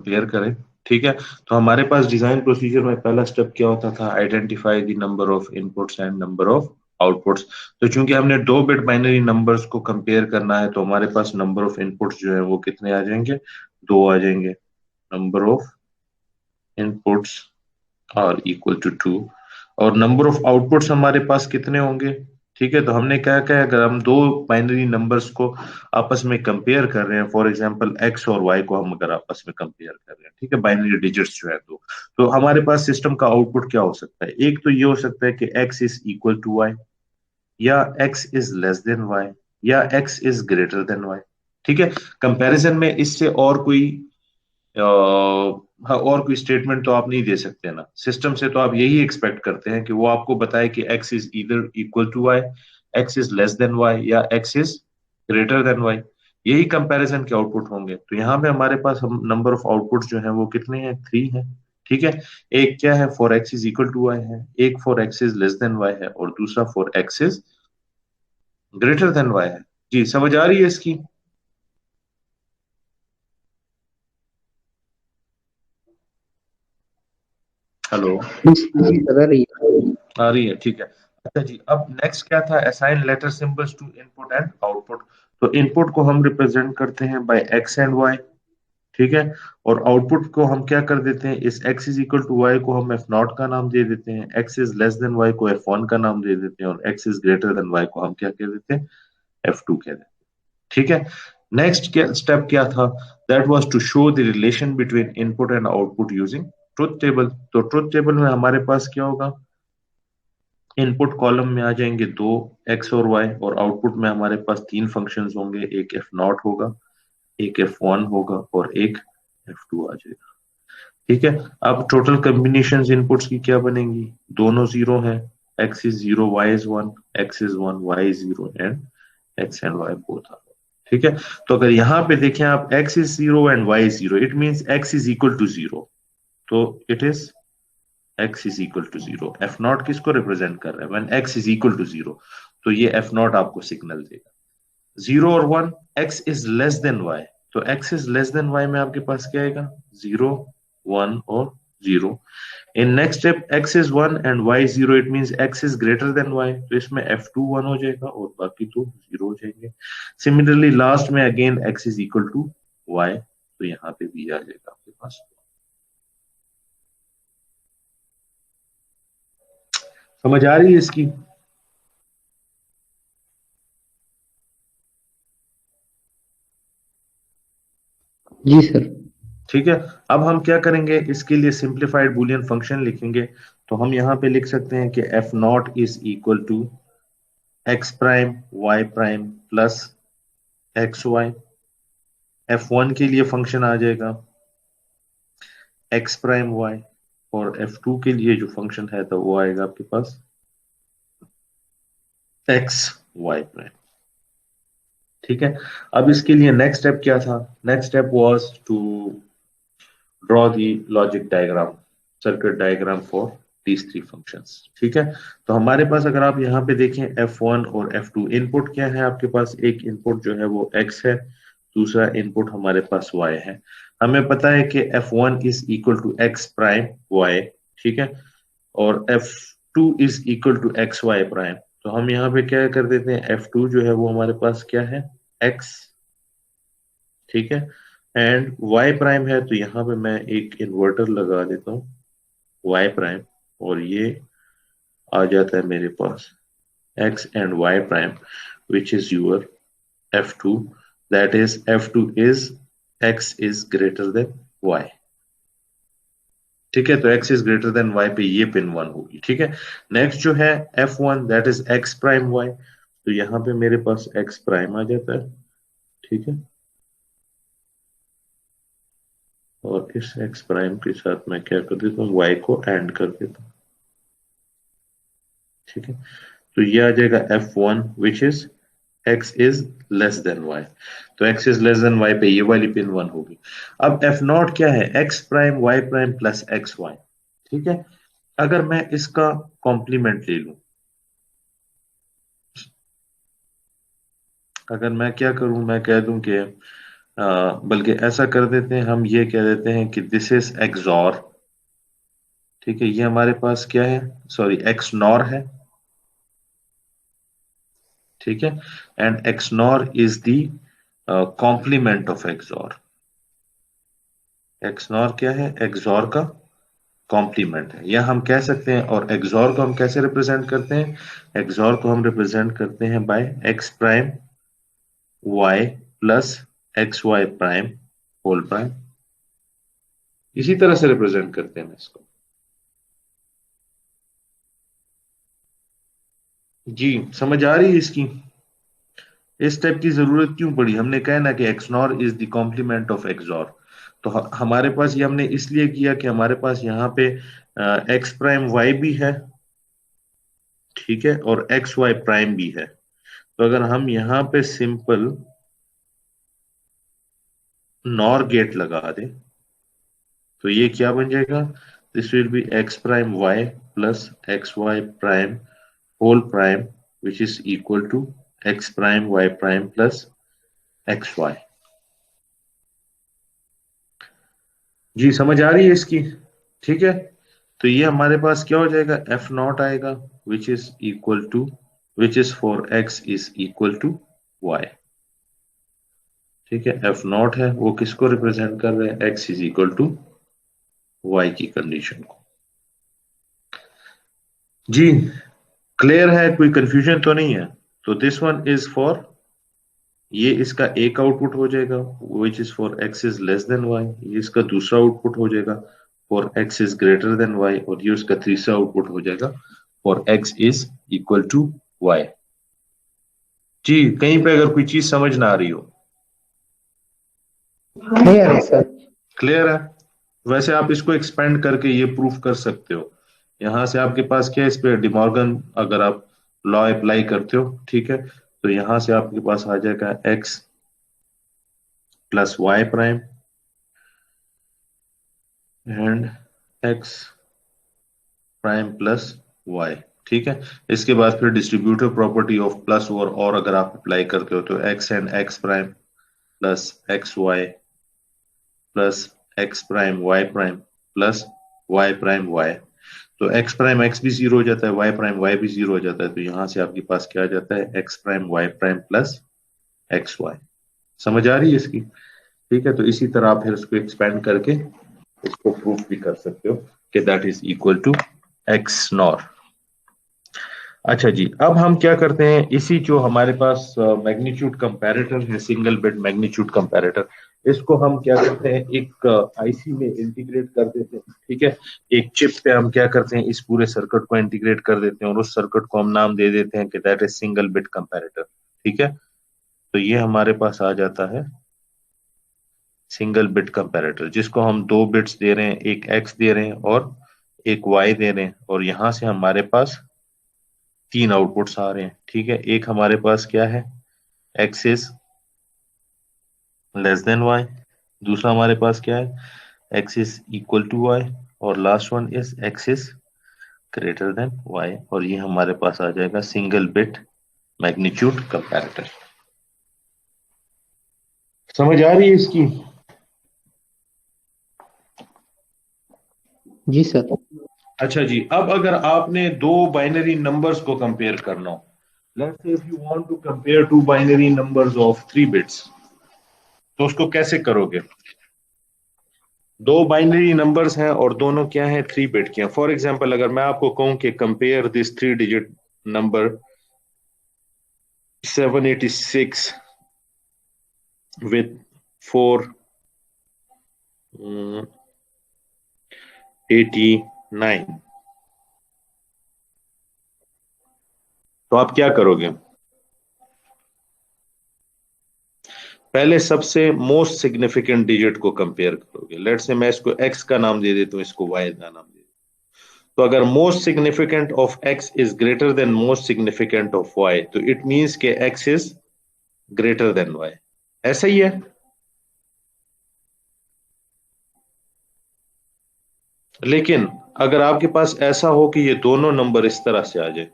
Compare करें, ठीक है। तो हमारे पास डिजाइन प्रोसीजर में पहला स्टेप क्या होता था, identify the number of inputs and number of outputs. तो चूंकि हमने 2 बिट बाइनरी नंबर्स को कंपेयर करना है, तो हमारे पास नंबर ऑफ इनपुट्स जो है वो कितने आ जाएंगे, 2 आ जाएंगे। Number of inputs are equal to 2, और नंबर ऑफ आउटपुट्स हमारे पास कितने होंगे, ठीक है। तो हमने क्या क्या, अगर हम 2 बाइनरी नंबर्स को आपस में कंपेयर कर रहे हैं, फॉर एग्जांपल एक्स और वाई को हम अगर आपस में कंपेयर कर रहे हैं, ठीक है, बाइनरी डिजिट्स जो है, तो हमारे पास सिस्टम का आउटपुट क्या हो सकता है, एक तो ये हो सकता है कि X is equal to Y, या X is less than Y, या X is greater than Y, ठीक है। कंपैरिजन में इससे और कोई हाँ, और कोई स्टेटमेंट तो आप नहीं दे सकते ना सिस्टम से, तो आप यही एक्सपेक्ट करते हैं कि वो आपको बताए कि एक्स इज इधर equal to Y, X is less than Y, या X is greater than Y. यही कंपैरिजन के आउटपुट होंगे। तो यहाँ पे हमारे पास हम नंबर ऑफ आउटपुट जो है वो कितने हैं, 3 है, ठीक है। एक क्या है, for X is equal to Y है, एक for X is less than Y है, और दूसरा for X is greater than Y है। जी समझ आ रही है इसकी? हेलो? जी सर, आ रही है। आ रही है, ठीक है। अच्छा जी, अब नेक्स्ट क्या था, assign letter symbols to input and output. तो इनपुट को हम रिप्रेजेंट करते हैं बाय एक्स एंड वाई, ठीक है। और आउटपुट को हम क्या कर देते हैं, इस X is equal to Y को हम एफ नॉट का नाम दे देते हैं, X is less than Y को एफ वन का नाम दे देते हैं, और X is greater than Y को हम क्या कह देते हैं, एफ टू कह देते हैं, ठीक है। नेक्स्ट क्या स्टेप क्या था, that was to show the relation between input and output using truth table. तो ट्रुथ टेबल में हमारे पास क्या होगा, इनपुट कॉलम में आ जाएंगे 2 एक्स और वाई, और आउटपुट में हमारे पास 3 फंक्शंस होंगे, एक एफ नॉट होगा, एक एफ वन होगा, और एक एफ टू आ जाएगा, ठीक है। अब टोटल कॉम्बिनेशन इनपुट्स की क्या बनेंगी, दोनों जीरो है, X is zero, Y is one, X is one, Y is zero, and X and Y both are, ठीक है। तो अगर यहाँ पे देखें आप, X is zero and Y is zero, it means X is equal to zero, तो it is X is equal to zero. F not किसको रिप्रेजेंट कर रहा है, when X is equal to zero, तो ये एफ नॉट आपको signal देगा। Zero और one, X is less than Y, तो X is less than Y में आपके पास क्या आएगा, जीरो, वन और zero. In next step, X is one and Y zero, it means X is greater than Y, तो इसमें एफ टू वन हो जाएगा और बाकी तो जीरो हो जाएंगे। सिमिलरली लास्ट में again X is equal to Y, तो यहाँ पे भी आ जाएगा आपके पास। समझ आ रही है इसकी? जी सर। ठीक है। अब हम क्या करेंगे, इसके लिए सिंप्लीफाइड बुलियन फंक्शन लिखेंगे। तो हम यहाँ पे लिख सकते हैं कि F naught is equal to X prime Y prime plus X Y. F one के लिए फंक्शन आ जाएगा एक्स प्राइम वाई, और एफ टू के लिए जो फंक्शन है तो वो आएगा आपके पास एक्स वाई प्राइम, ठीक है। अब इसके लिए नेक्स्ट स्टेप क्या था, next step was to draw the logic diagram, circuit diagram for these three functions, ठीक है। तो हमारे पास अगर आप यहाँ पे देखें, F1 और F2 इनपुट क्या है आपके पास, एक इनपुट जो है वो X है, दूसरा इनपुट हमारे पास Y है। हमें पता है कि F1 is equal to X prime Y, ठीक है, और F2 is equal to X Y prime. तो हम यहाँ पे क्या कर देते हैं, F2 जो है वो हमारे पास क्या है, X, ठीक है, एंड y प्राइम है, तो यहाँ पे मैं एक इन्वर्टर लगा देता हूँ y प्राइम, और ये आ जाता है मेरे पास x and y prime, which is your f2, that is f2 is x is greater than y, ठीक है। तो x is greater than y पे ये पिन वन होगी, ठीक है। नेक्स्ट जो है f1, that is x prime y, तो यहाँ पे मेरे पास x प्राइम आ जाता है, ठीक है, और इस x प्राइम के साथ मैं क्या कर देता हूँ, y को एंड कर देता हूँ, ठीक है। तो ये आ जाएगा F1 which is x is less than y, तो x is less than y पे ये वाली पिन वन होगी। अब F नॉट क्या है, x prime y prime plus X Y, ठीक है। अगर मैं इसका कॉम्प्लीमेंट ले लूं, अगर मैं क्या करूं, मैं कह दूं कि बल्कि ऐसा कर देते हैं, हम ये कह देते हैं कि दिस इज एक्सॉर। ठीक है, ये हमारे पास क्या है, सॉरी एक्स नॉर है। ठीक है, and X NOR is the complement of XOR. X NOR क्या है, एक्सॉर का कॉम्प्लीमेंट है, या हम कह सकते हैं। और एक्सॉर को हम कैसे रिप्रेजेंट करते हैं, एक्सॉर को हम रिप्रेजेंट करते हैं by X prime Y plus X Y prime whole prime. इसी तरह से रिप्रेजेंट करते हैं इसको। जी समझ आ रही है इसकी। इस टाइप की जरूरत क्यों पड़ी, हमने कहा ना कि XNOR is the complement of XOR. तो हमारे पास ये हमने इसलिए किया कि हमारे पास यहाँ पे एक्स प्राइम वाई भी है, ठीक है, और एक्स वाई प्राइम भी है। तो अगर हम यहाँ पे सिंपल नॉर गेट लगा दें तो ये क्या बन जाएगा, this will be X prime Y plus X Y prime whole prime which is equal to X prime Y prime plus X Y. जी समझ आ रही है इसकी। ठीक है, तो ये हमारे पास क्या हो जाएगा, एफ नॉट आएगा which is equal to, which is for X is equal to Y. ठीक है, एफ नॉट है वो किसको रिप्रेजेंट कर रहे हैं, X is equal to Y की कंडीशन को। जी क्लियर है, कोई कंफ्यूजन तो नहीं है। तो दिस वन इज फॉर, ये इसका एक आउटपुट हो जाएगा which is for X is less than Y, ये इसका दूसरा आउटपुट हो जाएगा for X is greater than Y, और ये उसका तीसरा आउटपुट हो जाएगा for X is equal to Y. जी कहीं पे अगर कोई चीज समझ ना आ रही हो, क्लियर है सर। क्लियर है। वैसे आप इसको एक्सपेंड करके ये प्रूफ कर सकते हो। यहां से आपके पास क्या है, इस पे डिमॉर्गन अगर आप लॉ अप्लाई करते हो, ठीक है, तो यहां से आपके पास आ जाएगा X plus Y prime and X prime plus Y. ठीक है, इसके बाद फिर डिस्ट्रीब्यूटिव प्रॉपर्टी ऑफ प्लस और अगर आप अप्लाई करते हो तो X and X prime plus X Y plus X prime plus Y prime Y. तो एक्स प्राइम एक्स भी जीरो हो जाता है, वाई प्राइम वाई भी जीरो हो जाता है, तो यहां से आपके पास क्या आ जाता है, X prime Y prime plus X Y. समझ आ रही है इसकी। ठीक है, तो इसी तरह आप फिर उसको एक्सपेंड करके इसको प्रूफ भी कर सकते हो कि that is equal to X NOR. अच्छा जी, अब हम क्या करते हैं, इसी जो हमारे पास मैग्नीट्यूड कंपैरेटर है, सिंगल बिट मैग्नीट्यूड कंपैरेटर, इसको हम क्या करते हैं, एक आईसी में इंटीग्रेट कर देते हैं। ठीक है, एक चिप पे हम क्या करते हैं, इस पूरे सर्किट को इंटीग्रेट कर देते हैं और उस सर्किट को हम नाम दे देते हैं कि that is single bit comparator. ठीक है, तो ये हमारे पास आ जाता है सिंगल बिट कंपैरेटर, जिसको हम दो बिट्स दे रहे हैं, एक एक्स दे रहे हैं और एक वाई दे रहे हैं, और यहां से हमारे पास तीन आउटपुट्स आ रहे हैं। ठीक है, एक हमारे पास क्या है, X is less than Y, दूसरा हमारे पास क्या है, X is equal to Y, और last one is X is greater than Y, और ये हमारे पास आ जाएगा सिंगल बिट मैग्नीट्यूड कंपैरेटर। समझ आ रही है इसकी। जी सर। अच्छा जी, अब अगर आपने दो बाइनरी नंबर्स को कंपेयर करना हो, let's say if you want to compare two binary numbers of 3 bits, तो उसको कैसे करोगे। दो बाइनरी नंबर्स हैं और दोनों क्या हैं, 3 बिट के हैं। फॉर एग्जांपल अगर मैं आपको कहूं कि compare this 3 digit number 786 with 489, तो आप क्या करोगे, पहले सबसे मोस्ट सिग्निफिकेंट डिजिट को कंपेयर करोगे। लेट्स से मैं इसको एक्स का नाम दे देता हूं, इसको वाई का नाम दे देता हूं। तो अगर most significant of X is greater than most significant of Y, तो इट मींस के X is greater than Y. ऐसा ही है। लेकिन अगर आपके पास ऐसा हो कि ये दोनों नंबर इस तरह से आ जाए,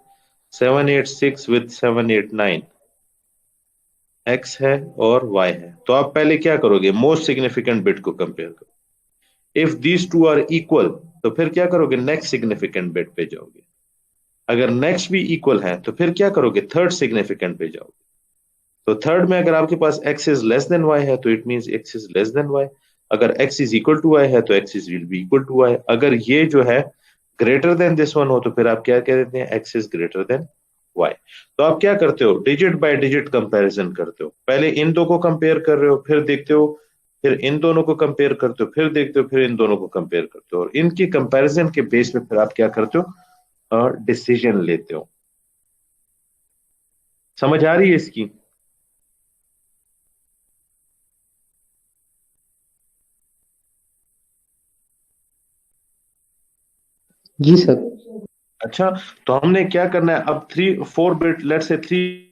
786 विद 789, x है और y है, तो आप पहले क्या करोगे, मोस्ट सिग्निफिकेंट बिट को कंपेयर करो। If these two are equal तो फिर क्या करोगे, नेक्स्ट सिग्निफिकेंट बिट पे जाओगे। अगर नेक्स्ट भी इक्वल है तो फिर क्या करोगे, थर्ड सिग्निफिकेंट पे जाओगे। तो थर्ड में अगर आपके पास x is less than y है तो it means x is less than y। अगर x is equal to y है तो x is will be equal to y। अगर ये जो है ग्रेटर देन दिस वन हो तो फिर आप क्या कह देते हैं, x is greater than y। तो आप क्या करते हो, डिजिट बाय डिजिट कंपैरिजन करते हो। पहले इन दो को कंपेयर कर रहे हो, फिर देखते हो, फिर इन दोनों को कंपेयर करते हो, फिर देखते हो, फिर इन दोनों को कंपेयर करते हो, और इनकी कंपैरिजन के बेस पे फिर आप क्या करते हो, डिसीजन लेते हो। समझ आ रही है इसकी? जी सर। अच्छा, तो हमने क्या करना है अब, 4 बिट, लेट से 3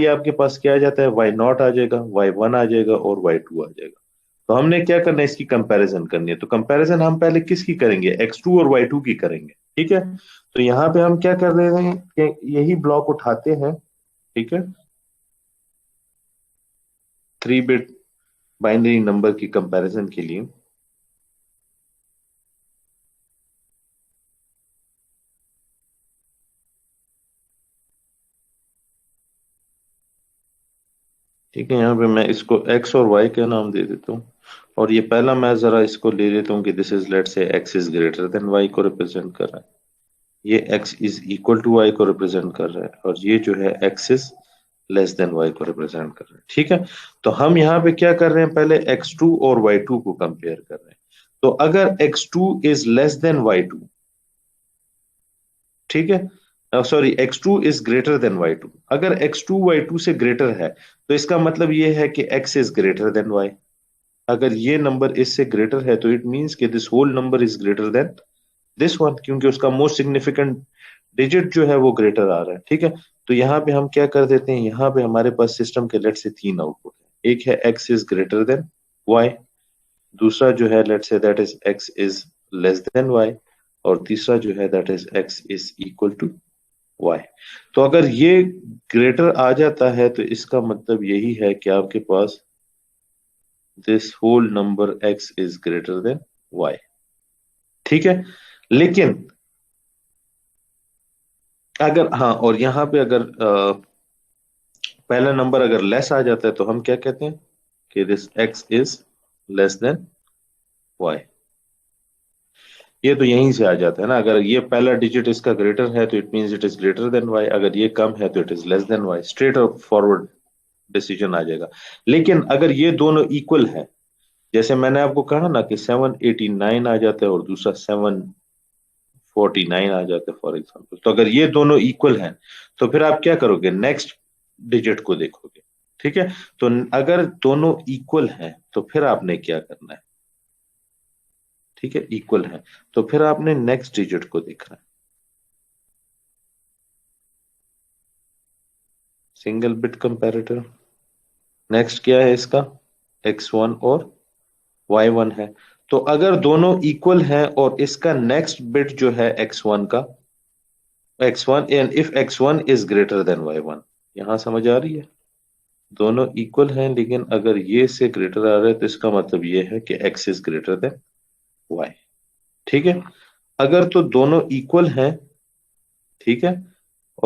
आपके पास क्या आ जाता है, y0 आ जाएगा, y1 आ जाएगा और y2 आ जाएगा। तो हमने क्या करना है, इसकी कंपैरिजन करनी है। तो कंपैरिजन हम पहले किसकी करेंगे, x2 और y2 की करेंगे। ठीक है, तो यहाँ पे हम क्या कर रहे हैं कि यही ब्लॉक उठाते हैं। ठीक है, 3 बिट बाइनरी नंबर की कंपैरिजन के लिए। ठीक है, यहाँ पे मैं इसको x और y का नाम दे देता हूँ। और ये पहला मैं जरा इसको ले लेता हूँ कि this is, let say x is greater than y को रिप्रेजेंट कर रहा है, ये x is equal to y को रिप्रेजेंट कर रहा है, और ये जो है x is less than y को रिप्रेजेंट कर रहा है। ठीक है, तो हम यहाँ पे क्या कर रहे हैं, पहले x2 और y2 को कंपेयर कर रहे हैं। तो अगर x2 is less then y2, ठीक है, sorry, x2 is greater then y2, अगर x2 y2 से ग्रेटर है तो इसका मतलब ये है कि x is greater than y। अगर ये नंबर इससे ग्रेटर है तो इट मींस कि this whole number is greater than this one, क्योंकि उसका मोस्ट सिग्निफिकेंट डिजिट जो है वो ग्रेटर आ रहा है। ठीक है, तो यहाँ पे हम क्या कर देते हैं, यहाँ पे हमारे पास सिस्टम के लेट से 3 आउटपुट है। एक है x is greater than y, दूसरा जो है let say that is x is less than y, और तीसरा जो है that is x is equal to y। तो अगर ये ग्रेटर आ जाता है तो इसका मतलब यही है कि आपके पास this whole number x is greater than y। ठीक है, लेकिन अगर, हाँ, और यहाँ पे अगर पहला नंबर अगर लेस आ जाता है तो हम क्या कहते हैं कि this x is less than y। ये तो यहीं से आ जाता है ना, अगर ये पहला डिजिट इसका ग्रेटर है तो it means it is greater than y, अगर ये कम है तो it is less than y, straightforward decision आ जाएगा। लेकिन अगर ये दोनों इक्वल है, जैसे मैंने आपको कहा ना कि 789 आ जाता है और दूसरा 749 आ जाता है फॉर एग्जाम्पल, तो अगर ये दोनों इक्वल हैं तो फिर आप क्या करोगे, नेक्स्ट डिजिट को देखोगे। ठीक है, तो अगर दोनों इक्वल हैं तो फिर आपने क्या करना है, ठीक है, इक्वल है तो फिर आपने नेक्स्ट डिजिट को देखना है। सिंगल बिट कंपैरेटर, नेक्स्ट क्या है इसका, x1 और y1 है। तो अगर दोनों इक्वल हैं और इसका नेक्स्ट बिट जो है x1 का, x1 and if x1 is greater then y1, यहां समझ आ रही है, दोनों इक्वल हैं लेकिन अगर ये से ग्रेटर आ रहा है तो इसका मतलब ये है कि x is greater than y। ठीक है, अगर तो दोनों इक्वल हैं, ठीक है,